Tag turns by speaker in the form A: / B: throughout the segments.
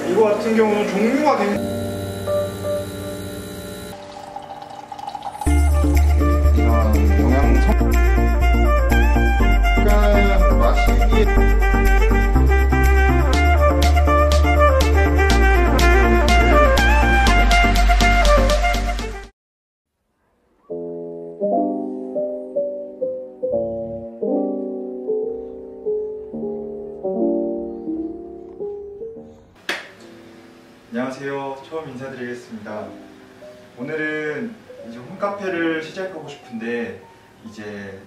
A: 이거 같은 경우는 종류가 굉장히 이런 영양성 약간 마시기 안녕하세요. 처음 인사드리겠습니다. 오늘은 이제 홈카페를 시작하고 싶은데 이제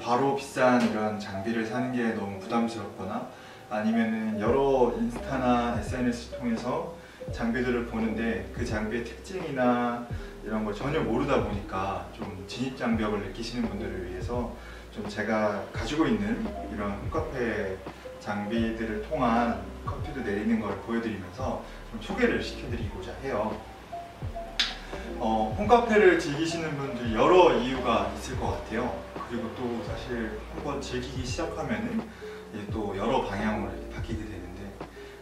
A: 바로 비싼 이런 장비를 사는 게 너무 부담스럽거나 아니면은 여러 인스타나 SNS 통해서 장비들을 보는데 그 장비의 특징이나 이런 걸 전혀 모르다 보니까 좀 진입장벽을 느끼시는 분들을 위해서 좀 제가 가지고 있는 이런 홈카페 장비들을 통한 커피도 내리는 걸 보여드리면서 좀 소개를 시켜드리고자 해요. 홈카페를 즐기시는 분들이 여러 이유가 있을 것 같아요. 그리고 또 사실 한번 즐기기 시작하면은 또 여러 방향으로 이렇게 바뀌게 되는데,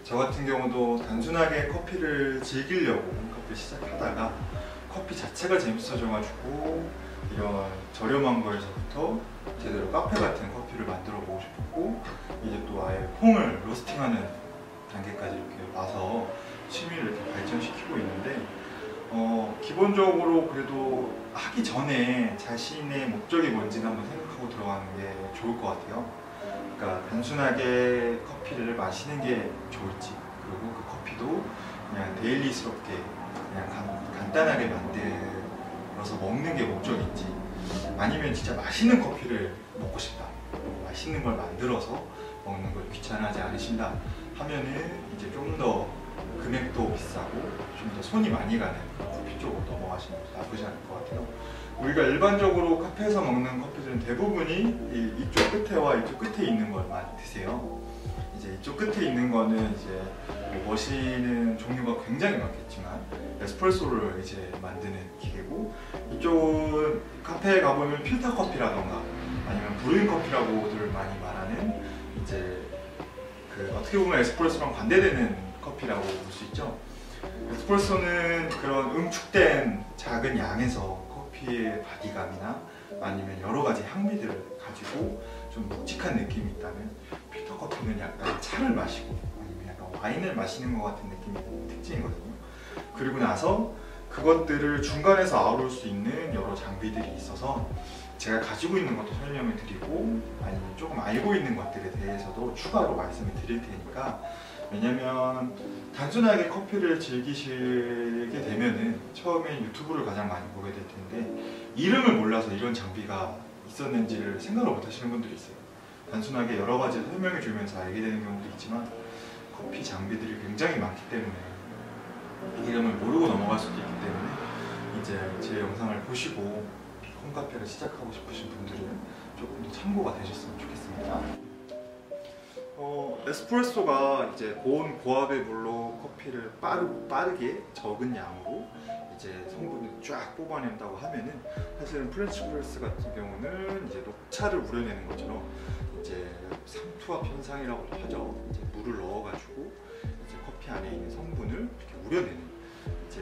A: 저 같은 경우도 단순하게 커피를 즐기려고 홈카페 시작하다가 커피 자체가 재밌어져가지고 이런 저렴한 거에서부터 제대로 카페 같은 커피를 만들어 보고 싶었고, 이제 또 아예 콩을 로스팅하는 단계까지 이렇게 와서 취미를 이렇게 발전시키고 있는데, 기본적으로 그래도 하기 전에 자신의 목적이 뭔지는 한번 생각하고 들어가는 게 좋을 것 같아요. 그러니까 단순하게 커피를 마시는 게 좋을지, 그리고 그 커피도 그냥 데일리스럽게 그냥 간단하게 만들어서 먹는 게 목적인지, 아니면 진짜 맛있는 커피를 먹고 싶다, 맛있는 걸 만들어서 먹는 걸 귀찮아하지 않으신다 하면은 이제 좀 더 금액도 비싸고 좀 더 손이 많이 가는 커피 쪽으로 넘어가시는 것도 나쁘지 않을 것 같아요. 우리가 일반적으로 카페에서 먹는 커피들은 대부분이 이쪽 끝에와 이쪽 끝에 있는 걸 많이 드세요. 이제 이쪽 끝에 있는 거는 이제 머신은 종류가 굉장히 많겠지만 에스프레소를 이제 만드는 기계고, 이쪽은 카페에 가보면 필터 커피라던가 아니면 브루잉 커피라고들 많이 말하는 이제 어떻게 보면 에스프레소랑 반대되는 커피라고 볼 수 있죠. 에스프레소는 그런 응축된 작은 양에서 커피의 바디감이나 아니면 여러 가지 향미들을 가지고 좀 묵직한 느낌이 있다면, 필터 커피는 약간 차를 마시고 아니면 약간 와인을 마시는 것 같은 느낌이 특징이거든요. 그리고 나서 그것들을 중간에서 아우를 수 있는 여러 장비들이 있어서 제가 가지고 있는 것도 설명을 드리고, 아니면 조금 알고 있는 것들에 대해서도 추가로 말씀을 드릴 테니까, 왜냐면 단순하게 커피를 즐기시게 되면은 처음에 유튜브를 가장 많이 보게 될 텐데 이름을 몰라서 이런 장비가 있었는지를 생각을 못 하시는 분들이 있어요. 단순하게 여러 가지 설명해 주면서 알게 되는 경우도 있지만, 커피 장비들이 굉장히 많기 때문에 이름을 모르고 넘어갈 수도 있기 때문에 이제 제 영상을 보시고 홈카페를 시작하고 싶으신 분들은 조금 더 참고가 되셨으면 좋겠습니다. 에스프레소가 이제 고온 고압의 물로 커피를 빠르게 적은 양으로 이제 성분을 쫙 뽑아낸다고 하면은, 사실은 프렌치 프레스 같은 경우는 이제 녹차를 우려내는 것처럼 이제 삼투압 현상이라고 하죠. 이제 물을 넣어가지고 이제 커피 안에 있는 성분을 이렇게 우려내는 이제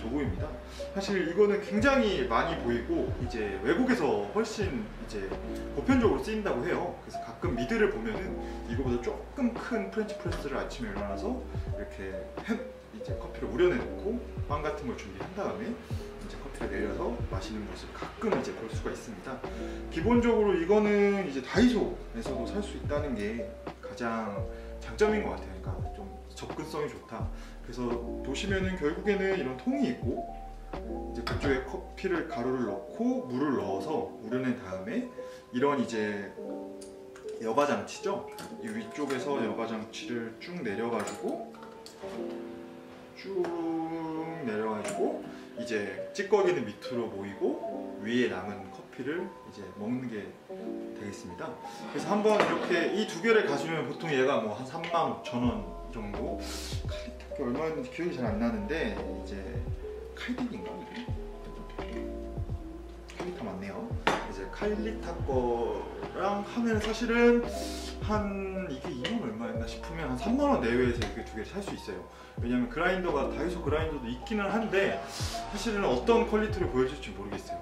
A: 도구입니다. 사실 이거는 굉장히 많이 보이고 이제 외국에서 훨씬 이제 보편적으로 쓰인다고 해요. 그래서 가끔 미드를 보면은 이거보다 조금 큰 프렌치 프레스를 아침에 일어나서 이렇게 이제 커피를 우려내놓고 빵 같은 걸 준비한 다음에 이제 커피를 내려서 마시는 모습 가끔 이제 볼 수가 있습니다. 기본적으로 이거는 이제 다이소에서도 살 수 있다는 게 가장 장점인 것 같아요. 그러니까 좀 접근성이 좋다. 그래서 보시면은 결국에는 이런 통이 있고, 이제 그쪽에 커피를 가루를 넣고 물을 넣어서 우려낸 다음에 이런 이제 여과 장치죠. 이 위쪽에서 여과 장치를 쭉 내려가지고 이제 찌꺼기는 밑으로 모이고 위에 남은 커피를 이제 먹는 게 되겠습니다. 그래서 한번 이렇게 이 두 개를 가지면 보통 얘가 뭐 한 35,000원 정도, 칼리타께 얼마였는지 기억이 잘 안 나는데, 이제 칼디인가? 칼리타 맞네요. 이제 칼리타 거랑 하면 사실은 한 이게 2만 얼마였나 싶으면 한 3만원 내외에서 이렇게 두 개를 살 수 있어요. 왜냐면 그라인더가 다이소 그라인더도 있기는 한데 사실은 어떤 퀄리티를 보여줄지 모르겠어요.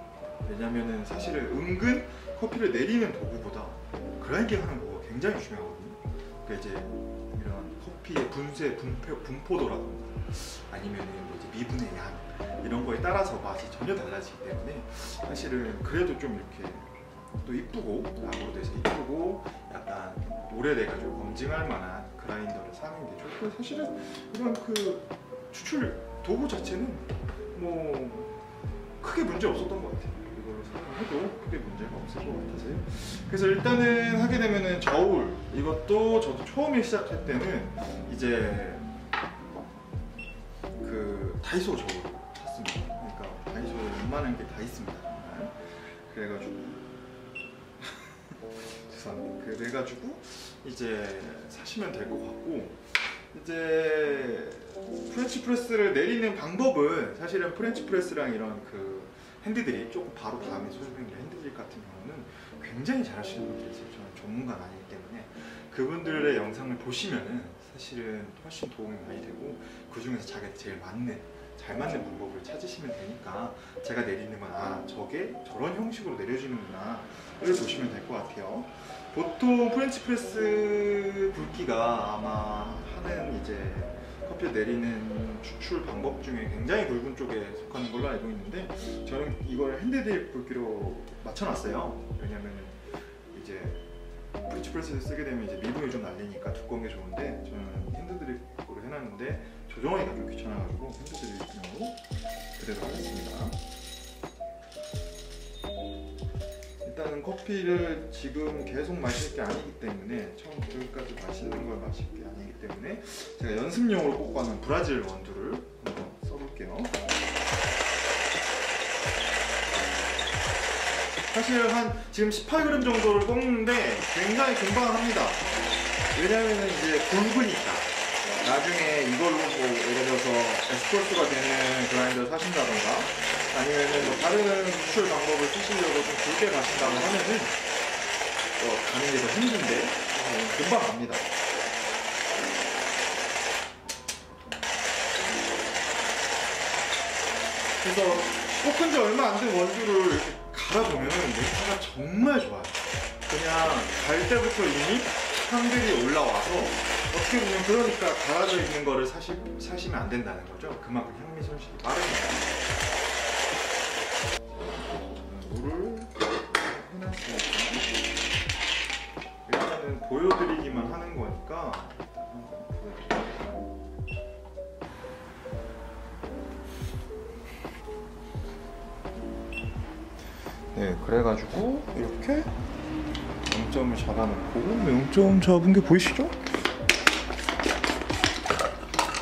A: 왜냐면은 사실은 은근 커피를 내리는 도구보다 그라인딩 하는 도구가 굉장히 중요하거든요. 그러니까 이제 이런 커피의 분포도라든가 아니면은 뭐 이제 미분의 양 이런 거에 따라서 맛이 전혀 달라지기 때문에 사실은 그래도 좀 이렇게 또 이쁘고 나무로 돼서 이쁘고 약간 오래돼가지고 검증할 만한 그라인더를 사는 게 좋고, 사실은 이런 그 추출 도구 자체는 뭐 크게 문제 없었던 것 같아요. 이걸로 사용해도 크게 문제가 없을 것 같아서요. 그래서 일단은 하게 되면은 저울, 이것도 저도 처음에 시작할 때는 이제 그 다이소 저울 샀습니다. 그러니까 다이소에 웬만한 게 다 있습니다. 그래가지고 그래가지고 이제 사시면 될 것 같고, 이제 프렌치 프레스를 내리는 방법은 사실은 프렌치 프레스랑 이런 그 핸드드립, 조금 바로 다음에 소개드린 핸드드립 같은 경우는 굉장히 잘하시는 분들이 있어요. 저는 전문가가 아니기 때문에 그분들의 영상을 보시면은 사실은 훨씬 도움이 많이 되고, 그 중에서 자기한테 제일 잘 맞는 방법을 찾으시면 되니까 제가 내리는 건 저게 저런 형식으로 내려주는구나 를 보시면 될 것 같아요. 보통 프렌치 프레스 굵기가 아마 하는 이제 커피를 내리는 추출 방법 중에 굉장히 굵은 쪽에 속하는 걸로 알고 있는데, 저는 이걸 핸드드립 굵기로 맞춰놨어요. 왜냐면 이제 프렌치 프레스를 쓰게 되면 이제 미분이 좀 날리니까 두꺼운 게 좋은데, 저는 핸드드립으로 해놨는데 조정하기가 좀 귀찮아가지고 핸드드립으로 그대로 하겠습니다. 일단은 커피를 지금 계속 마실 게 아니기 때문에, 처음부터 끝까지 마시는 걸 마실 게 아니기 때문에 제가 연습용으로 뽑아놓은 브라질 원두를 한번 써볼게요. 사실 지금 18g 정도를 꺾는데 굉장히 금방 합니다. 왜냐면은 이제 굵으니까. 나중에 이걸로 뭐 예를 들어서 에스프레소가 되는 그라인더를 사신다던가 아니면은 뭐 다른 추출 방법을 쓰시려고 좀 굵게 가신다고 하면은 가는 게 더 힘든데 금방 갑니다. 그래서 볶은 지 얼마 안 된 원두를 이렇게 갈아보면은 냄새가 정말 좋아요. 그냥 갈 때부터 이미 향들이 올라와서, 어떻게 보면 그러니까 갈아져 있는 거를 사시면 안 된다는 거죠. 그만큼 향미 손실이 빠르니까. 물을 해놨으니까 일단은 보여드리기만 하는 거니까 네, 그래가지고 이렇게 0점을 잡아놓고, 0점 잡은 게 보이시죠?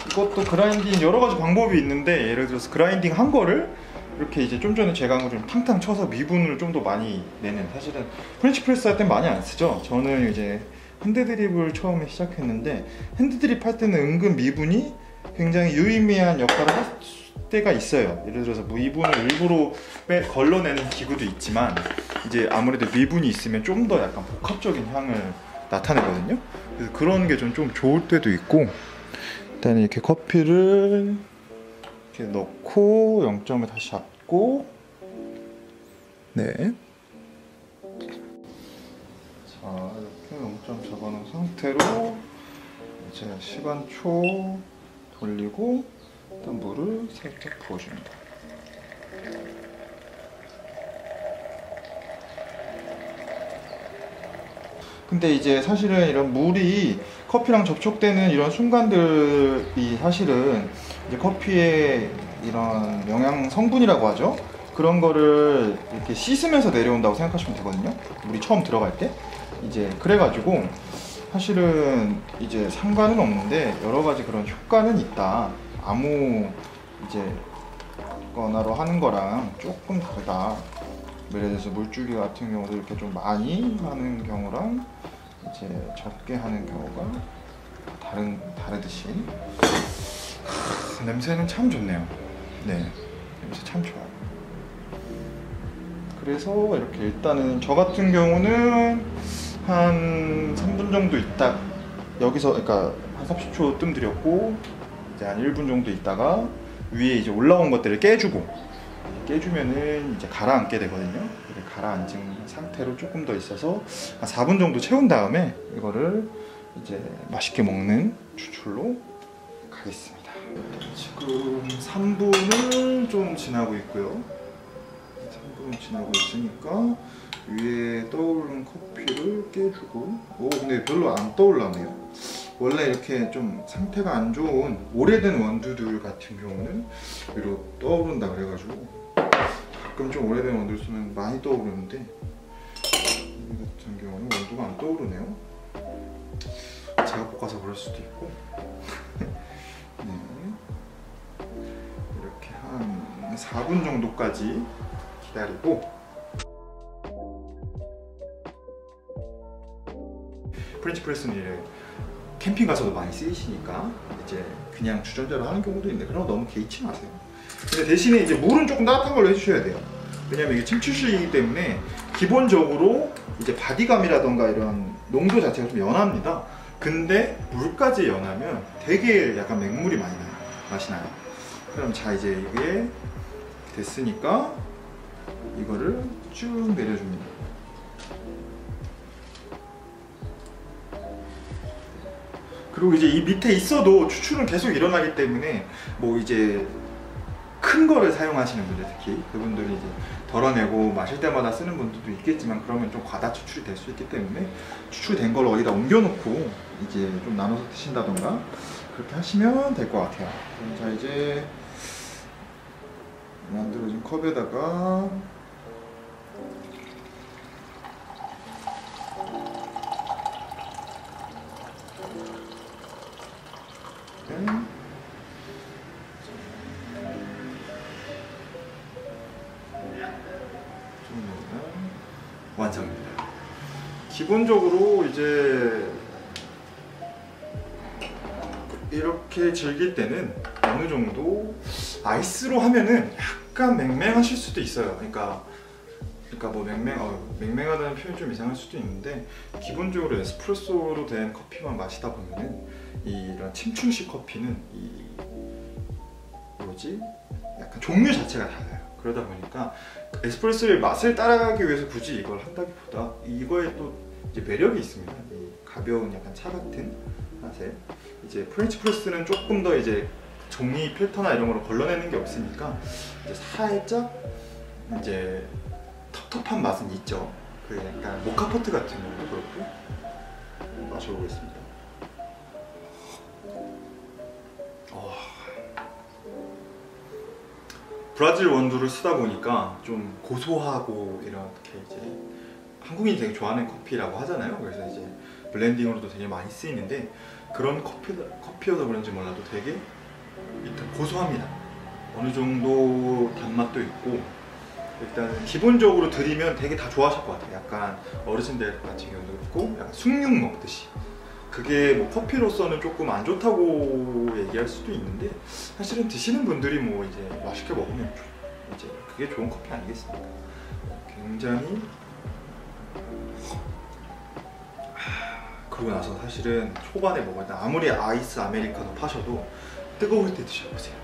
A: 이것도 그라인딩 여러 가지 방법이 있는데, 예를 들어서 그라인딩 한 거를 이렇게 이제 좀 전에 제가 한 거 좀 탕탕 쳐서 미분을 좀 더 많이 내는, 사실은 프렌치 프레스 할 땐 많이 안 쓰죠. 저는 이제 핸드드립을 처음에 시작했는데, 핸드드립 할 때는 은근 미분이 굉장히 유의미한 역할을 할 때가 있어요. 예를 들어서 미분을 일부러 걸러내는 기구도 있지만, 이제 아무래도 미분이 있으면 좀 더 약간 복합적인 향을 나타내거든요. 그래서 그런 게 좀 좋을 때도 있고, 일단 이렇게 커피를 이렇게 넣고 0점을 다시 잡고, 네. 자, 이렇게 0점 잡아놓은 상태로 이제 시간초 돌리고 일단 물을 살짝 부어줍니다. 근데 이제 사실은 이런 물이 커피랑 접촉되는 이런 순간들이 사실은 이제 커피의 이런 영양 성분이라고 하죠. 그런 거를 이렇게 씻으면서 내려온다고 생각하시면 되거든요. 물이 처음 들어갈 때. 이제 그래가지고 사실은 이제 상관은 없는데 여러 가지 그런 효과는 있다. 아무 이제 거나로 하는 거랑 조금 다르다. 예를 들어서 물줄기 같은 경우도 이렇게 좀 많이 하는 경우랑 이제 적게 하는 경우가 다르듯이. 냄새는 참 좋네요. 네, 냄새 참 좋아요. 그래서 이렇게 일단은 저 같은 경우는 한 3분 정도 있다, 여기서 그러니까 한 30초 뜸 들였고 이제 한 1분 정도 있다가 위에 이제 올라온 것들을 깨주면은 이제 가라앉게 되거든요. 가라앉은 상태로 조금 더 있어서 한 4분 정도 채운 다음에 이거를 이제 맛있게 먹는 추출로 가겠습니다. 지금 3분을 좀 지나고 있고요. 3분 지나고 있으니까 위에 떠오르는 커피를 깨주고, 근데 별로 안 떠올라네요. 원래 이렇게 좀 상태가 안 좋은 오래된 원두들 같은 경우는 위로 떠오른다 그래가지고 가끔 좀 오래된 원두를 쓰면 많이 떠오르는데 이 같은 경우는 원두가 안 떠오르네요. 제가 볶아서 그럴 수도 있고 네. 이렇게 한 4분 정도까지 기다리고, 프렌치 프레스는 이래 캠핑 가서도 많이 쓰이시니까 이제 그냥 주전자로 하는 경우도 있는데 그럼 너무 개의치 마세요. 근데 대신에 이제 물은 조금 따뜻한 걸로 해주셔야 돼요. 왜냐면 이게 침출식이기 때문에 기본적으로 이제 바디감이라던가 이런 농도 자체가 좀 연합니다. 근데 물까지 연하면 되게 약간 맹물이 많이 나요. 맛이 나요. 그럼 자, 이제 이게 됐으니까 이거를 쭉 내려줍니다. 그리고 이제 이 밑에 있어도 추출은 계속 일어나기 때문에 뭐 이제 큰 거를 사용하시는 분들, 특히 그분들이 이제 덜어내고 마실 때마다 쓰는 분들도 있겠지만 그러면 좀 과다 추출이 될 수 있기 때문에 추출된 걸 어디다 옮겨놓고 이제 좀 나눠서 드신다던가 그렇게 하시면 될 것 같아요. 그럼 자, 이제 만들어진 컵에다가 완성입니다. 기본적으로 이제 이렇게 즐길 때는 어느 정도 아이스로 하면은 약간 맹맹하실 수도 있어요. 그러니까 뭐 맹맹하다는 표현이 좀 이상할 수도 있는데, 기본적으로 에스프레소로 된 커피만 마시다 보면은 이런 침출식 커피는 약간 종류 자체가 달라요. 그러다 보니까 에스프레소의 맛을 따라가기 위해서 굳이 이걸 한다기보다 이거에 또 이제 매력이 있습니다. 이 가벼운 약간 차 같은 맛에 이제 프렌치 프레스는 조금 더 이제 종이 필터나 이런 걸로 걸러내는 게 없으니까 이제 살짝 이제 텁텁한 맛은 있죠. 그 약간 모카포트 같은 것도 그렇고 마셔보겠습니다. 브라질 원두를 쓰다 보니까 좀 고소하고 이렇게 이제 한국인이 되게 좋아하는 커피라고 하잖아요. 그래서 이제 블렌딩으로도 되게 많이 쓰이는데 그런 커피여서 그런지 몰라도 되게 일단 고소합니다. 어느 정도 단맛도 있고 일단 기본적으로 드리면 되게 다 좋아하실 것 같아요. 약간 어르신들 같은 경우도 그렇고 약간 숭늉 먹듯이. 그게 뭐 커피로서는 조금 안 좋다고 얘기할 수도 있는데 사실은 드시는 분들이 뭐 이제 맛있게 먹으면 이제 그게 좋은 커피 아니겠습니까? 굉장히 그러고 나서 사실은 초반에 먹을 때 아무리 아이스 아메리카노 파셔도 뜨거울 때 드셔보세요.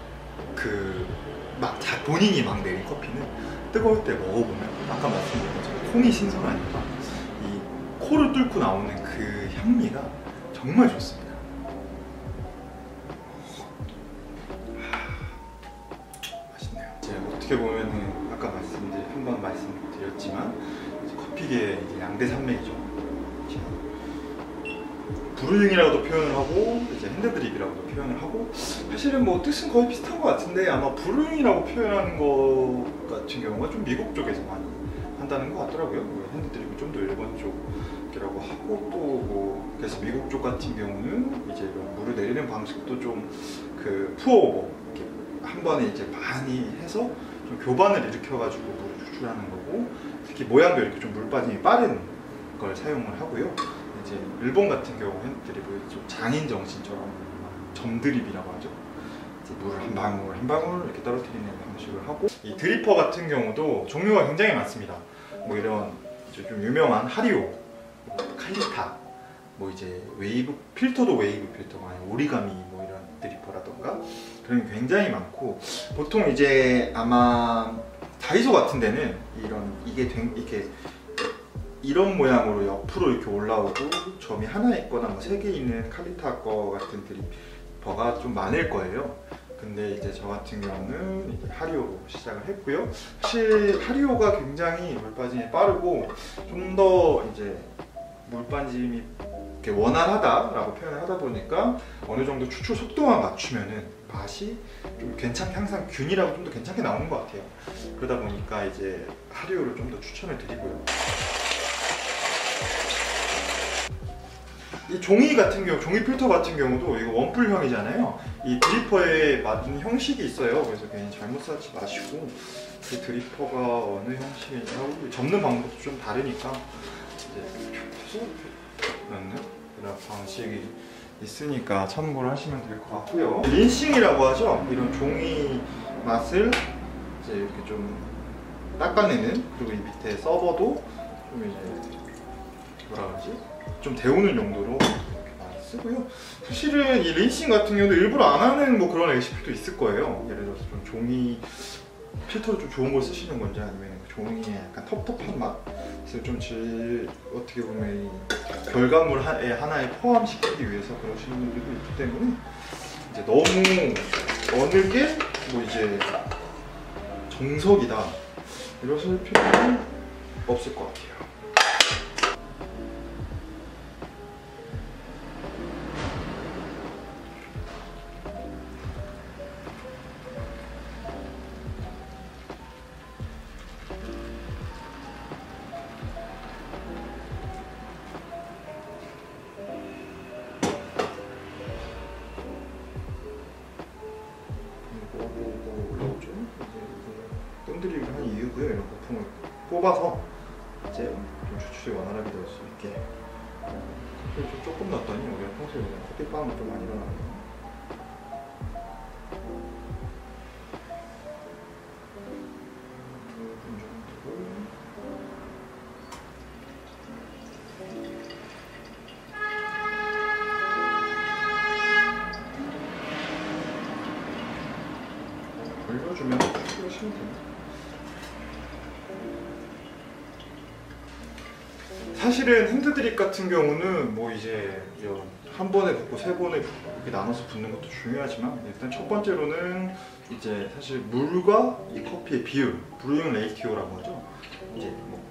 A: 본인이 막 내린 커피는 뜨거울 때 먹어보면 아까 말씀드린 것처럼 콩이 신선하니까 이 코를 뚫고 나오는 그 향미가 정말 좋습니다. 맛있네요. 제가 어떻게 보면은 아까 한번 말씀드렸지만 커피계의 이제 양대 산맥이죠. 브루잉이라고도 표현을 하고 이제 핸드드립이라고도 표현을 하고 사실은 뭐 뜻은 거의 비슷한 것 같은데 아마 브루잉이라고 표현하는 것 같은 경우가 좀 미국 쪽에서 많이 한다는 것 같더라고요. 핸드드립은 좀 더 일본 쪽이라고 하고 또 뭐 그래서 미국 쪽 같은 경우는 이제 이런 물을 내리는 방식도 좀 푸어오버 이렇게 한 번에 이제 많이 해서 좀 교반을 일으켜가지고 물을 추출하는 거고 특히 모양도 이렇게 좀 물 빠짐이 빠른 걸 사용을 하고요. 이제 일본 같은 경우 핸드드립을 좀 장인 정신처럼 점드립이라고 하죠. 이제 물을 한 방울 한 방울 이렇게 떨어뜨리는 방식을 하고 이 드리퍼 같은 경우도 종류가 굉장히 많습니다. 뭐 이런 좀 유명한 하리오, 칼리타 뭐 이제 웨이브 필터도 웨이브 필터가 아니고 오리가미 뭐 이런 드리퍼라던가 그런 게 굉장히 많고, 보통 이제 아마 다이소 같은 데는 이게 이렇게 이런 모양으로 옆으로 이렇게 올라오고 점이 하나 있거나 뭐 3개 있는 칼리타 거 같은 드리퍼가 좀 많을 거예요. 근데 이제 저 같은 경우는 이제 하리오로 시작을 했고요. 사실 하리오가 굉장히 물 빠짐이 빠르고 좀 더 이제 물 빠짐이 이렇게 원활하다라고 표현을 하다 보니까 어느 정도 추출 속도만 맞추면은 맛이 좀 괜찮게, 항상 균이라고 좀 더 괜찮게 나오는 것 같아요. 그러다 보니까 이제 하리오를 좀 더 추천을 드리고요. 이 종이 같은 경우, 종이 필터 같은 경우도 이거 원뿔형이잖아요. 이 드리퍼에 맞는 형식이 있어요. 그래서 괜히 잘못 사지 마시고, 그 드리퍼가 어느 형식이냐고 접는 방법도 좀 다르니까 이제 넣는 그런 방식이 있으니까 참고를 하시면 될 것 같고요. 린싱이라고 하죠. 이런 종이 맛을 이제 이렇게 좀 닦아내는, 그리고 이 밑에 서버도 좀 이제 뭐라 그러지? 좀 데우는 용도로 이렇게 많이 쓰고요. 사실은 이 린싱 같은 경우도 일부러 안 하는 뭐 그런 레시피도 있을 거예요. 예를 들어서 좀 종이 필터를 좀 좋은 걸 쓰시는 건지, 아니면 종이에 약간 텁텁한 맛을 좀 어떻게 보면 이 결과물 하나에 포함시키기 위해서 그러시는 분들도 있기 때문에 이제 너무 어느 게 뭐 이제 정석이다 이러실 필요는 없을 것 같아요. 끈들이를 한 이유고요. 이런 거품을 뽑아서 이제 좀 추출이 원활하게 될 수 있게. 커피를 좀 조금 넣었더니 우리가 평소에 커피빵을 좀 많이 일어나네요. 올려주면 추출하시면 됩니다. 사실은 핸드드립 같은 경우는 뭐 이제 한 번에 붓고 3번에 이렇게 나눠서 붓는 것도 중요하지만, 일단 첫 번째로는 이제 사실 물과 이 커피의 비율, 브루잉 레이티오라고 하죠. 이제 뭐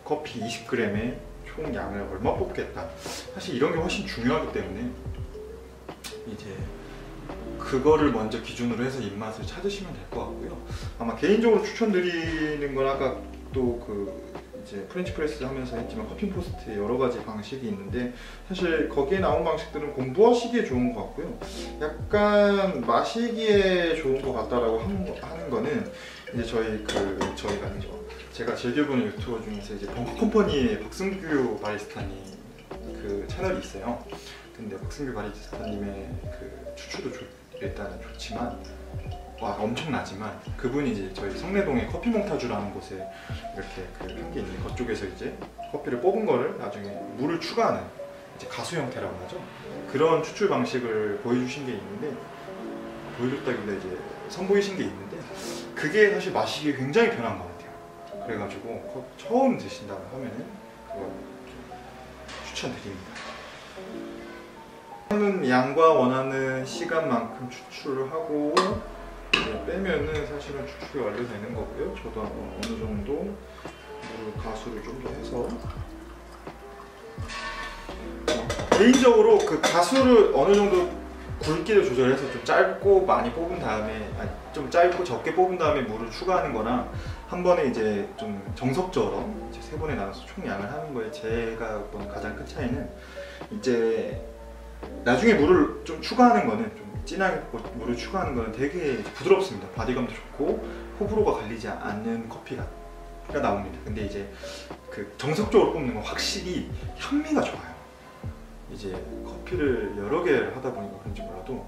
A: 커피 20g의 총 양을 얼마 뽑겠다. 사실 이런 게 훨씬 중요하기 때문에 이제 그거를 먼저 기준으로 해서 입맛을 찾으시면 될 것 같고요. 아마 개인적으로 추천드리는 건 아까 또 이제 프렌치 프레스 하면서 했지만 커피 포스트에 여러 가지 방식이 있는데, 사실 거기에 나온 방식들은 공부하시기에 좋은 것 같고요. 약간 마시기에 좋은 것 같다라고 하는 거는 이제 저희가 아니죠. 제가 즐겨보는 유튜버 중에서 이제 벙커 컴퍼니의 박승규 바리스타님 그 채널이 있어요. 근데 박승규 바리스타님의 그 추출도 일단은 좋지만 엄청나지만, 그분이 이제 저희 성내동의 커피 몽타주라는 곳에 이렇게 한 게 있는데, 그쪽에서 이제 커피를 뽑은 거를 나중에 물을 추가하는 이제 가수 형태라고 하죠. 그런 추출 방식을 보여주신 게 있는데, 보여줬다기보다 이제 선보이신 게 있는데, 그게 사실 마시기 굉장히 편한 것 같아요. 그래가지고 처음 드신다고 하면은 그거 좀 추천드립니다. 원하는 양과 원하는 시간만큼 추출을 하고 빼면은 사실은 추출이 완료되는 거고요. 저도 어느 정도 물 가수를 좀 더 해서, 개인적으로 그 가수를 어느 정도 굵기를 조절해서 좀 짧고 많이 뽑은 다음에, 좀 짧고 적게 뽑은 다음에 물을 추가하는 거랑, 한 번에 이제 좀 정석처럼 이제 3번에 나눠서 총 양을 하는 거에 제가 본 가장 큰 차이는, 이제 나중에 물을 좀 추가하는 거는, 좀 진하게 물을 추가하는 거는 되게 부드럽습니다. 바디감도 좋고 호불호가 갈리지 않는 커피가 나옵니다. 근데 이제 그 정석적으로 뽑는 건 확실히 향미가 좋아요. 이제 커피를 여러 개를 하다 보니까 그런지 몰라도,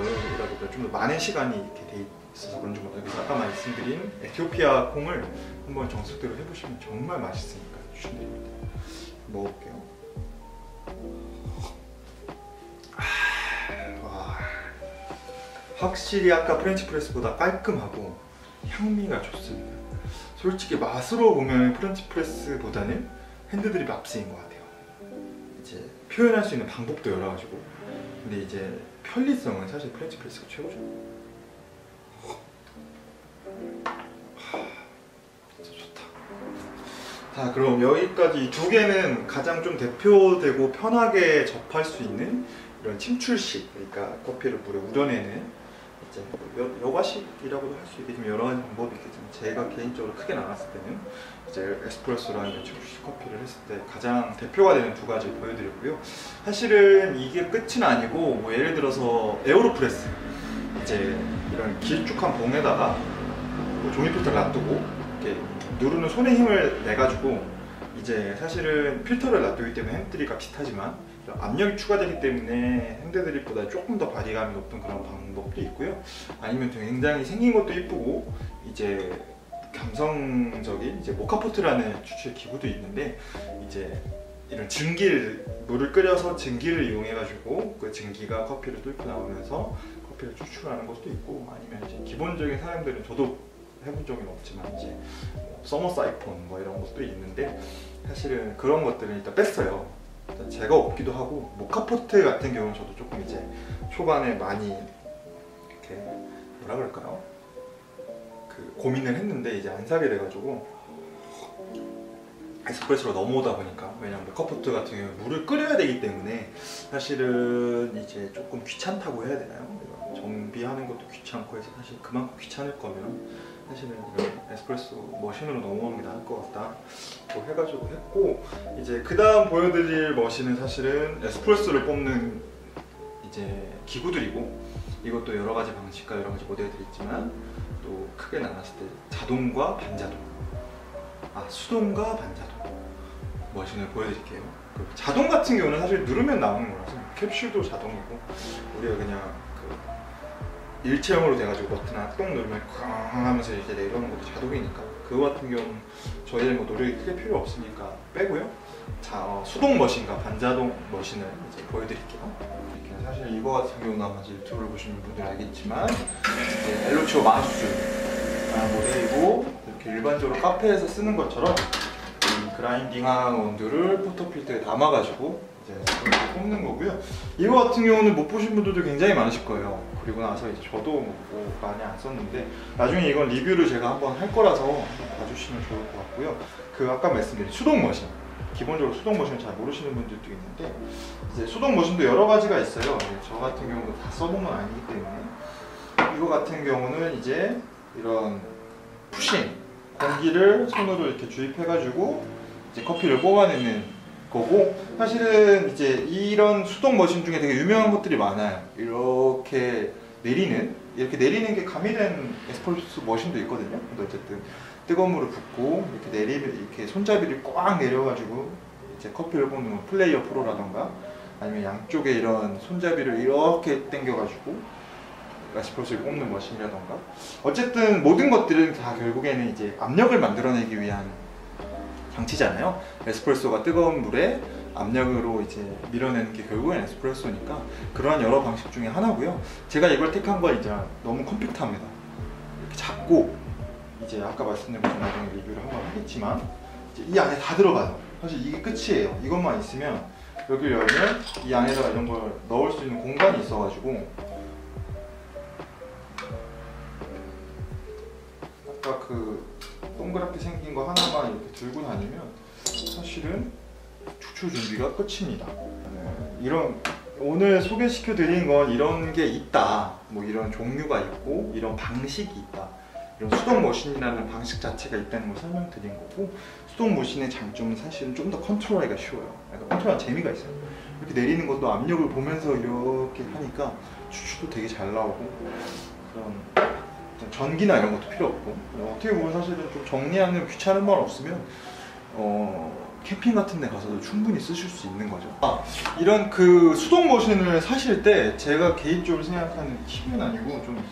A: 여러 개라도 좀 더 많은 시간이 이렇게 돼 있어서 그런지 몰라도, 아까 말씀드린 에티오피아 콩을 한번 정석대로 해보시면 정말 맛있으니까 추천드립니다. 먹어볼게요. 확실히 아까 프렌치 프레스보다 깔끔하고 향미가 좋습니다. 솔직히 맛으로 보면 프렌치 프레스보다는 핸드드립이 앞세인 것 같아요. 이제 표현할 수 있는 방법도 여러 가지고, 근데 이제 편리성은 사실 프렌치 프레스가 최고죠. 진짜 좋다. 자, 그럼 여기까지 두 개는 가장 좀 대표되고 편하게 접할 수 있는 이런 침출식, 그러니까 커피를 물에 우려내는 이제 여과식이라고도 할 수 있겠지만 여러 가지 방법이 있겠지만, 제가 개인적으로 크게 나갔을 때는 이제 에스프레소라는 침출식 커피를 했을 때 가장 대표가 되는 두 가지를 보여드렸고요. 사실은 이게 끝은 아니고, 뭐 예를 들어서 에어로프레스, 이제 이런 길쭉한 봉에다가 뭐 종이 필터를 놔두고 이렇게 누르는 손에 힘을 내가지고, 이제 사실은 필터를 놔두기 때문에 핸드드립과 비슷하지만 압력이 추가되기 때문에 핸드드립보다 조금 더 발휘감이 높은 그런 방법도 있고요. 아니면 굉장히 생긴 것도 이쁘고 이제 감성적인 이제 모카포트라는 추출 기구도 있는데, 이제 이런 증기를, 물을 끓여서 증기를 이용해 가지고 그 증기가 커피를 뚫고 나오면서 커피를 추출하는 것도 있고, 아니면 이제 기본적인 사람들은, 저도 해본 적은 없지만 이제 서머 사이폰 뭐 이런 것도 있는데, 사실은 그런 것들은 일단 뺐어요. 일단 제가 없기도 하고, 모카포트 같은 경우는 저도 조금 이제 초반에 많이 이렇게 뭐라 그럴까요? 그 고민을 했는데 이제 안 사게 돼가지고 에스프레소로 넘어오다 보니까, 왜냐면 모카포트 같은 경우는 물을 끓여야 되기 때문에 사실은 이제 조금 귀찮다고 해야 되나요? 정비하는 것도 귀찮고 해서 사실 그만큼 귀찮을 거면 사실은 이런 에스프레소 머신으로 넘어가는 게 나을 것 같다 또 해가지고 했고, 이제 그 다음 보여드릴 머신은 사실은 에스프레소를 뽑는 이제 기구들이고, 이것도 여러 가지 방식과 여러 가지 모델들이 있지만 또 크게 나눴을 때 자동과 반자동, 수동과 반자동 머신을 보여드릴게요. 그 자동 같은 경우는 사실 누르면 나오는 거라서 캡슐도 자동이고, 우리가 그냥 일체형으로 돼가지고 버튼 하나 똥 누르면 쾅 하면서 이제 내려오는 것도 자동이니까, 그거 같은 경우는 저희는 뭐 노력이 크게 필요 없으니까 빼고요. 자, 수동 머신과 반자동 머신을 이제 보여드릴게요. 이렇게 사실 이거 같은 경우는 아마 유튜브를 보시는 분들 알겠지만 이제 엘로치오 마우스라는 모델이고, 이렇게 일반적으로 카페에서 쓰는 것처럼 이 그라인딩한 원두를 포토필터에 담아가지고 이제 뽑는 거고요. 이거 같은 경우는 못 보신 분들도 굉장히 많으실 거예요. 그리고 나서 이제 저도 뭐 많이 안 썼는데, 나중에 이건 리뷰를 제가 한번 할 거라서 봐주시면 좋을 것 같고요. 그 아까 말씀드린 수동 머신, 기본적으로 수동 머신을 잘 모르시는 분들도 있는데, 이제 수동 머신도 여러 가지가 있어요. 저 같은 경우도 다 써본 건 아니기 때문에, 이거 같은 경우는 이제 이런 푸싱, 공기를 손으로 이렇게 주입해가지고 이제 커피를 뽑아내는 거고, 사실은 이제 이런 수동 머신 중에 되게 유명한 것들이 많아요. 이렇게 내리는 게 가미된 에스프레소 머신도 있거든요. 근데 어쨌든 뜨거운 물을 붓고 이렇게 내리면 이렇게 손잡이를 꽉 내려가지고 이제 커피를 뽑는 플레이어 프로라던가, 아니면 양쪽에 이런 손잡이를 이렇게 당겨가지고 에스프레소를 뽑는 머신이라던가, 어쨌든 모든 것들은 다 결국에는 이제 압력을 만들어내기 위한 장치잖아요. 에스프레소가 뜨거운 물에 압력으로 이제 밀어내는 게 결국엔 에스프레소니까, 그러한 여러 방식 중에 하나고요. 제가 이걸 택한 건 이제 너무 컴팩트합니다. 이렇게 작고, 이제 아까 말씀드린 것처럼 나중에 리뷰를 한번 하겠지만 이제 이 안에 다 들어가요. 사실 이게 끝이에요. 이것만 있으면, 여기를 열면 이 안에다가 이런 걸 넣을 수 있는 공간이 있어가지고, 아까 그 동그랗게 생긴 거 하나만 이렇게 들고 다니면 사실은 추출 준비가 끝입니다. 이런 오늘 소개시켜 드린 건 이런 게 있다, 뭐 이런 종류가 있고 이런 방식이 있다, 이런 수동 머신이라는 방식 자체가 있다는 걸 설명드린 거고, 수동 머신의 장점은 사실은 좀 더 컨트롤하기가 쉬워요. 약간 컨트롤하는 재미가 있어요. 이렇게 내리는 것도 압력을 보면서 이렇게 하니까 추출도 되게 잘 나오고, 그런 전기나 이런 것도 필요 없고, 어떻게 보면 사실은 좀 정리하는 귀찮은 말 없으면 캠핑 같은 데 가서도 충분히 쓰실 수 있는 거죠. 이런 그 수동 머신을 사실 때 제가 개인적으로 생각하는 팁은 아니고, 좀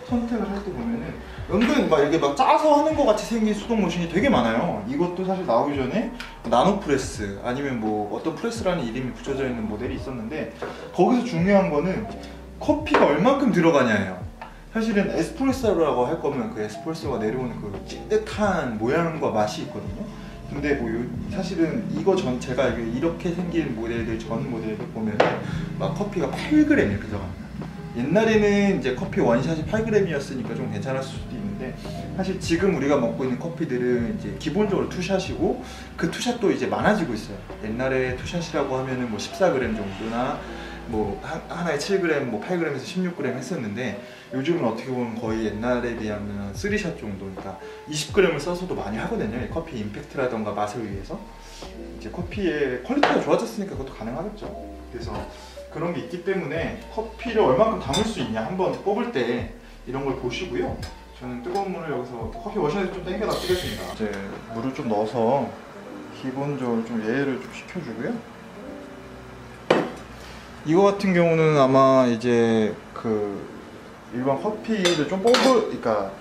A: 선택을 할 때 보면은 은근 막 이렇게 막 짜서 하는 것 같이 생긴 수동 머신이 되게 많아요. 이것도 사실 나오기 전에 나노 프레스, 아니면 뭐 어떤 프레스라는 이름이 붙여져 있는 모델이 있었는데, 거기서 중요한 거는 커피가 얼만큼 들어가냐예요. 사실은 에스프레소라고 할 거면 그 에스프레소가 내려오는 그 찐득한 모양과 맛이 있거든요. 근데 뭐 사실은 이거 전 제가 이렇게 생긴 모델들 전 모델들 보면은 막 커피가 8g 이렇게 들어갑니다. 옛날에는 이제 커피 원샷이 8g이었으니까 좀 괜찮을 수도 있는데, 사실 지금 우리가 먹고 있는 커피들은 이제 기본적으로 투샷이고 그 투샷도 이제 많아지고 있어요. 옛날에 투샷이라고 하면은 뭐 14g 정도나 뭐 하나에 7g, 뭐 8g에서 16g 했었는데, 요즘은 어떻게 보면 거의 옛날에 비하면 3샷 정도, 그러니까 20g을 써서도 많이 하거든요. 커피 임팩트라던가 맛을 위해서. 이제 커피의 퀄리티가 좋아졌으니까 그것도 가능하겠죠. 그래서 그런 게 있기 때문에 커피를 얼마큼 담을 수 있냐 한번 뽑을 때 이런 걸 보시고요. 저는 뜨거운 물을 여기서 커피 머신에서 좀 땡겨 놔두겠습니다. 이제 물을 좀 넣어서 기본적으로 좀 예열을 좀 시켜주고요. 이거 같은 경우는 아마 이제 그 일반 커피를 좀 그러니까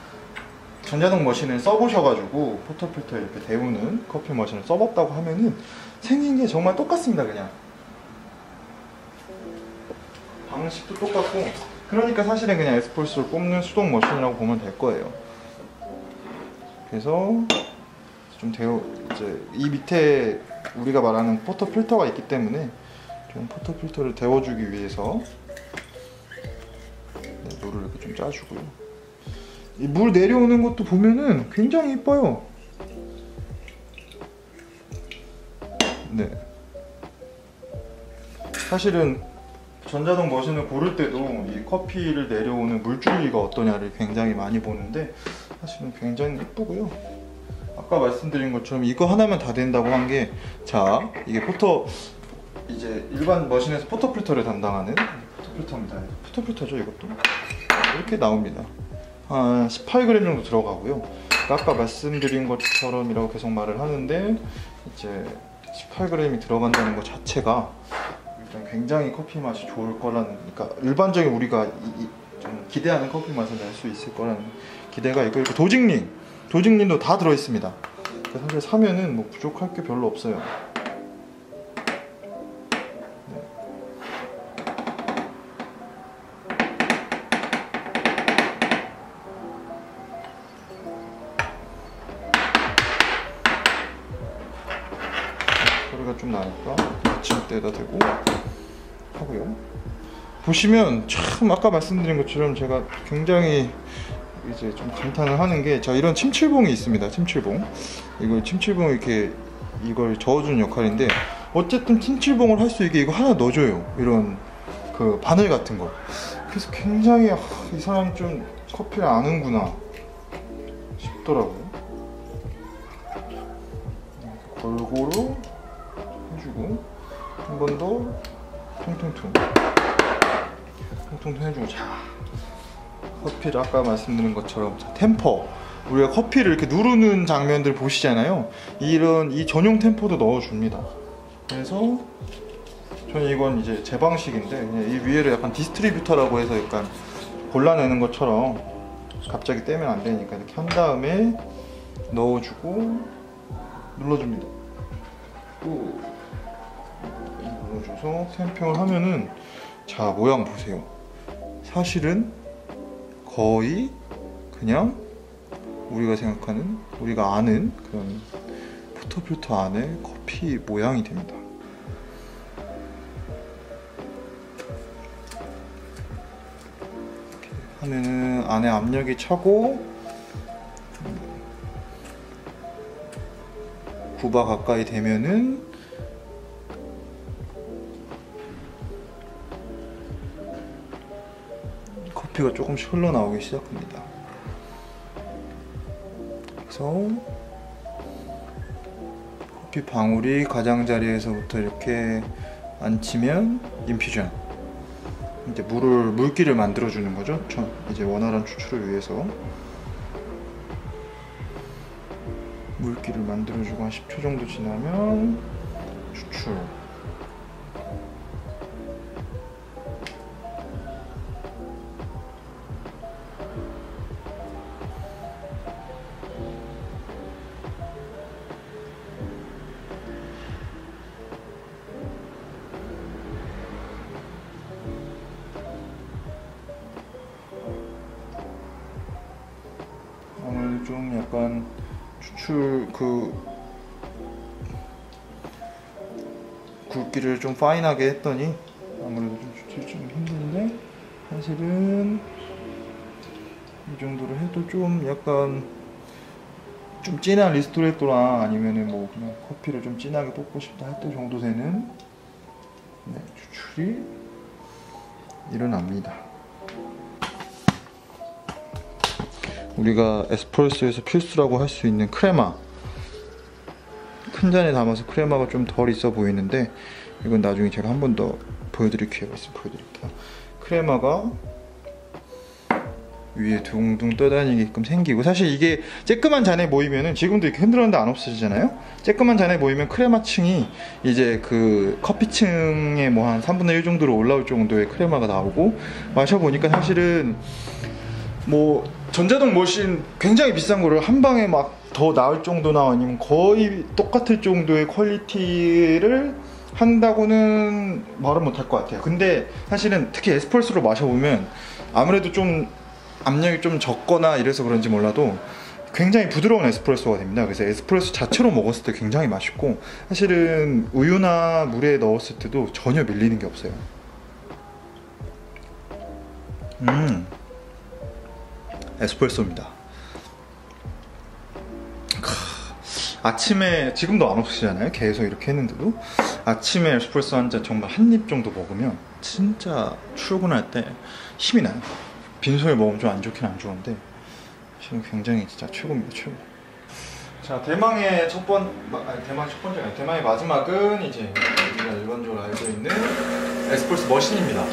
A: 전자동 머신을 써보셔가지고 포터필터 이렇게 데우는 커피 머신을 써봤다고 하면은 생긴 게 정말 똑같습니다. 그냥 방식도 똑같고, 그러니까 사실은 그냥 에스프레소를 뽑는 수동 머신이라고 보면 될 거예요. 그래서 좀 이제 이 밑에 우리가 말하는 포터필터가 있기 때문에 좀 포터필터를 데워주기 위해서 물을 이렇게 좀 짜주고요. 이 물 내려오는 것도 보면은 굉장히 이뻐요. 네. 사실은 전자동 머신을 고를 때도 이 커피를 내려오는 물줄기가 어떠냐를 굉장히 많이 보는데, 사실은 굉장히 이쁘고요. 아까 말씀드린 것처럼 이거 하나면 다 된다고 한 게, 자, 이게 이제 일반 머신에서 포터필터를 담당하는 포터필터입니다. 포터필터죠, 이것도. 이렇게 나옵니다. 한 18g 정도 들어가고요. 아까 말씀드린 것처럼이라고 계속 말을 하는데, 이제 18g이 들어간다는 것 자체가 일단 굉장히 커피 맛이 좋을 거라는, 그러니까 일반적인 우리가 좀 기대하는 커피 맛을 낼 수 있을 거라는 기대가 있고, 이렇게 도직린도 다 들어있습니다. 그러니까 사실 사면은 뭐 부족할 게 별로 없어요. 소리가 좀 나니까 받침대에다 대고 하고요. 보시면 참 아까 말씀드린 것처럼 제가 굉장히 이제 좀 감탄을 하는 게, 자, 이런 침칠봉이 있습니다. 침칠봉. 이걸 침칠봉 이걸 저어주는 역할인데, 어쨌든 침칠봉을 할 수 있게 이거 하나 넣어줘요. 이런 그 바늘 같은 거. 그래서 굉장히 이 사람이 좀 커피를 아는구나 싶더라고요. 골고루 해주고, 한 번 더 통통 해주고, 자, 커피를 아까 말씀드린 것처럼 템퍼, 우리가 커피를 이렇게 누르는 장면들 보시잖아요. 이 전용 템퍼도 넣어줍니다. 그래서 저는 이건 이제 제 방식인데, 그냥 이 위에를 약간 디스트리뷰터라고 해서 약간 골라내는 것처럼 갑자기 떼면 안 되니까 이렇게 한 다음에 넣어주고 눌러줍니다. 또 눌러줘서 샘핑을 하면은, 자, 모양 보세요. 사실은 거의 그냥 우리가 생각하는, 우리가 아는 그런 포터필터 안에 커피 모양이 됩니다. 이렇게 하면은 안에 압력이 차고 9바 가까이 되면은 커피가 조금씩 흘러나오기 시작합니다. 그래서 커피 방울이 가장자리에서부터 이렇게 앉히면 인퓨전, 이제 물기를 만들어주는 거죠. 이제 원활한 추출을 위해서 물기를 만들어주고 한 10초 정도 지나면 추출. 좀 약간 추출 굵기를 좀 파인하게 했더니 아무래도 좀 추출이 좀 힘든데, 사실은 이 정도로 해도 좀 약간 좀 진한 리스토레토랑 아니면은 뭐 그냥 커피를 좀 진하게 뽑고 싶다 할 때 정도 되는 추출이 일어납니다. 우리가 에스프레소에서 필수라고 할 수 있는 크레마, 큰 잔에 담아서 크레마가 좀 덜 있어 보이는데, 이건 나중에 제가 한 번 더 보여드릴 기회가 있으면 보여드릴게요. 크레마가 위에 둥둥 떠다니게끔 생기고, 사실 이게 쬐끄만 잔에 모이면은, 지금도 이렇게 흔들었는데 안 없어지잖아요. 쬐끄만 잔에 모이면 크레마층이 이제 그 커피층의 뭐 한 3분의 1 정도로 올라올 정도의 크레마가 나오고, 마셔보니까 사실은 뭐 전자동 머신 굉장히 비싼 거를 한 방에 막 더 나을 정도나 아니면 거의 똑같을 정도의 퀄리티를 한다고는 말은 못할 것 같아요. 근데 사실은 특히 에스프레소로 마셔보면 아무래도 좀 압력이 좀 적거나 이래서 그런지 몰라도 굉장히 부드러운 에스프레소가 됩니다. 그래서 에스프레소 자체로 먹었을 때 굉장히 맛있고, 사실은 우유나 물에 넣었을 때도 전혀 밀리는 게 없어요. 에스프레소입니다. 아침에, 지금도 안 없으시잖아요. 계속 이렇게 했는데도 아침에 에스프레소 한 잔 정말 한 입 정도 먹으면 진짜 출근할 때 힘이 나요. 빈속에 먹으면 좀 안 좋긴 안 좋은데 지금 굉장히 진짜 최고입니다. 최고. 자, 대망의 대망의 마지막은 이제 우리가 일반적으로 알고 있는 에스프레소 머신입니다.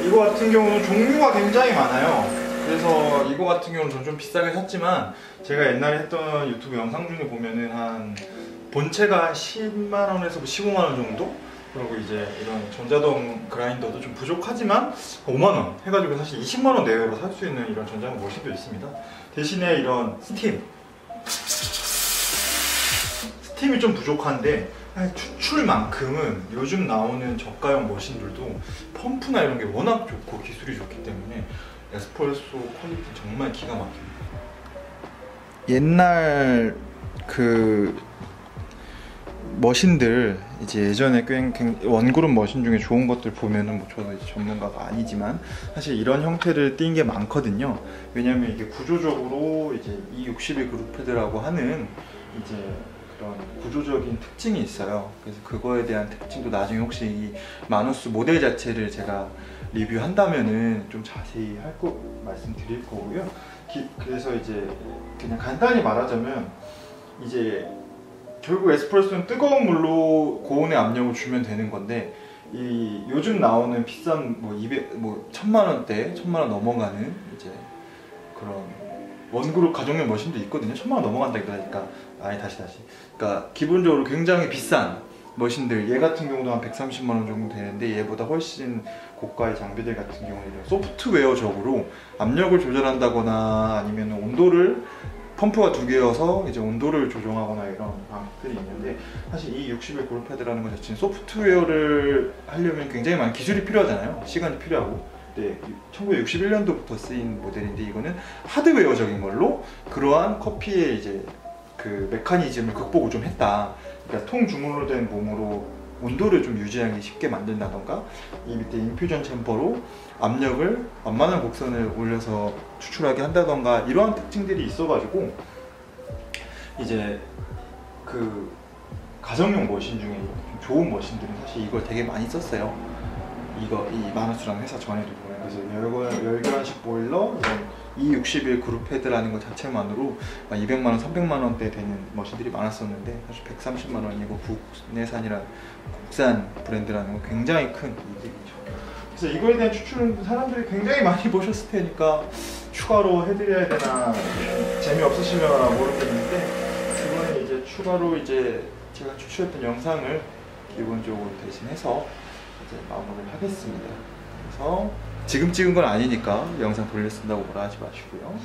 A: 이거 같은 경우는 종류가 굉장히 많아요. 그래서 이거 같은 경우는 전 좀 비싸게 샀지만, 제가 옛날에 했던 유튜브 영상 중에 보면은 한 본체가 10만원에서 15만원 정도? 그리고 이제 이런 전자동 그라인더도 좀 부족하지만 5만원 해가지고 사실 20만원 내외로 살 수 있는 이런 전자동 머신도 있습니다. 대신에 이런 스팀이 좀 부족한데, 추출만큼은 요즘 나오는 저가형 머신들도 펌프나 이런 게 워낙 좋고 기술이 좋기 때문에 에스프레소 퀄리티 정말 기가 막힙니다. 옛날 그 머신들, 이제 예전에 원그룹 머신 중에 좋은 것들 보면은, 뭐 저도 이제 전문가가 아니지만 사실 이런 형태를 띈 게 많거든요. 왜냐면 이게 구조적으로 이제 E61 그룹 패드라고 하는 이제 그런 구조적인 특징이 있어요. 그래서 그거에 대한 특징도 나중에 혹시 이 마누스 모델 자체를 제가 리뷰한다면은 좀 자세히 말씀드릴 거고요. 그래서 이제 그냥 간단히 말하자면, 이제 결국 에스프레소는 뜨거운 물로 고온의 압력을 주면 되는 건데, 이 요즘 나오는 비싼 뭐 1000만원대, 1000만원 넘어가는 이제 그런 원그룹 가정용 머신도 있거든요. 1000만원 넘어간다니까. 그러니까 기본적으로 굉장히 비싼 머신들, 얘 같은 경우도 한 130만원 정도 되는데, 얘보다 훨씬 고가의 장비들 같은 경우는 소프트웨어적으로 압력을 조절한다거나 아니면 온도를, 펌프가 2개여서 이제 온도를 조정하거나 이런 방식들이 있는데, 사실 이 61 그룹 패드라는 것 자체는 소프트웨어를 하려면 굉장히 많은 기술이 필요하잖아요. 시간이 필요하고. 네, 1961년도부터 쓰인 모델인데, 이거는 하드웨어적인 걸로 그러한 커피의 이제 그 메커니즘을 극복을 좀 했다. 그러니까 통주물로 된 몸으로 온도를 좀 유지하기 쉽게 만든다던가, 이 밑에 인퓨전 챔버로 압력을 완만한 곡선을 올려서 추출하게 한다던가, 이러한 특징들이 있어가지고 이제 그 가정용 머신 중에 좀 좋은 머신들은 사실 이걸 되게 많이 썼어요. 이 마누스라는 회사 전에도 보면. 그래서 열교환식 보일러, E61 그룹 패드라는 것 자체만으로 200만원, 300만원대 되는 머신들이 많았었는데, 사실 130만원이고 국내산이란 국산 브랜드라는 건 굉장히 큰 이득이죠. 그래서 이거에 대한 추출은 사람들이 굉장히 많이 보셨을 테니까 추가로 해드려야 되나 재미없으시면 모르겠는데, 이거는 이제 추가로 이제 제가 추출했던 영상을 기본적으로 대신해서 이제 마무리를 하겠습니다. 그래서 지금 찍은 건 아니니까 영상 돌려쓴다고 뭐라 하지 마시고요.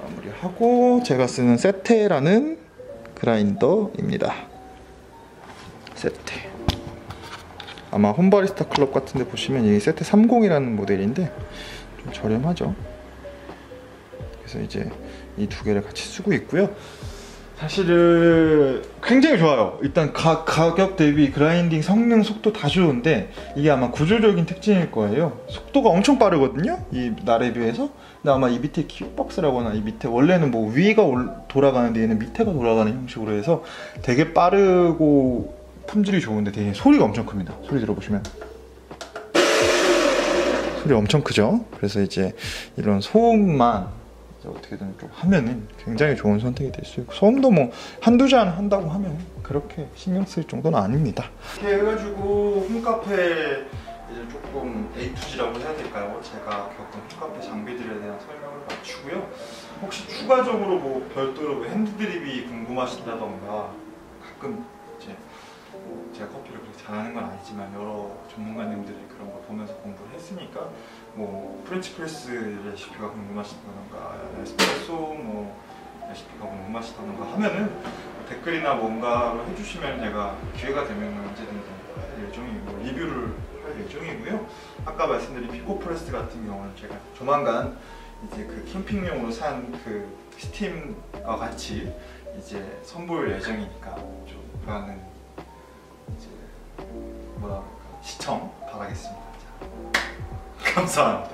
A: 마무리하고 제가 쓰는 세테라는 그라인더입니다. 세테. 아마 홈바리스타 클럽 같은 데 보시면 이 세테 30이라는 모델인데 좀 저렴하죠. 그래서 이제 이 두 개를 같이 쓰고 있고요. 사실은 굉장히 좋아요. 일단 가격 대비 그라인딩 성능 속도 다 좋은데 이게 아마 구조적인 특징일 거예요. 속도가 엄청 빠르거든요, 이 날에 비해서. 근데 아마 이 밑에 킥박스라고 하나, 이 밑에 원래는 뭐 위가 돌아가는데 얘는 밑에가 돌아가는 형식으로 해서 되게 빠르고 품질이 좋은데 되게 소리가 엄청 큽니다. 소리 들어보시면 소리 엄청 크죠. 그래서 이제 이런 소음만 어떻게든 좀 하면은 굉장히 좋은 선택이 될 수 있고, 소음도 뭐 한두 잔 한다고 하면 그렇게 신경 쓸 정도는 아닙니다. 이렇게 해가지고 홈카페 이제 조금 A to G라고 해야 될까요? 제가 겪은 홈카페 장비들에 대한 설명을 마치고요. 혹시 추가적으로 뭐 별도로 뭐 핸드드립이 궁금하시다던가, 가끔 이제 제가 커피를 그렇게 잘하는 건 아니지만 여러 전문가님들이 그런 거 보면서 공부를 했으니까 뭐 프렌치 프레스 레시피가 궁금하시다던가, 에스프레소 뭐 레시피가 궁금하시다던가 하면은 댓글이나 뭔가로 해주시면 제가 기회가 되면 언제든지 할 예정이고 리뷰를 할 예정이고요. 아까 말씀드린 피코 프레스 같은 경우는 제가 조만간 이제 그 캠핑용으로 산 그 스팀과 같이 이제 선보일 예정이니까 좀 많은 이제 뭐랄까 시청 바라겠습니다. 자, 감사합니다.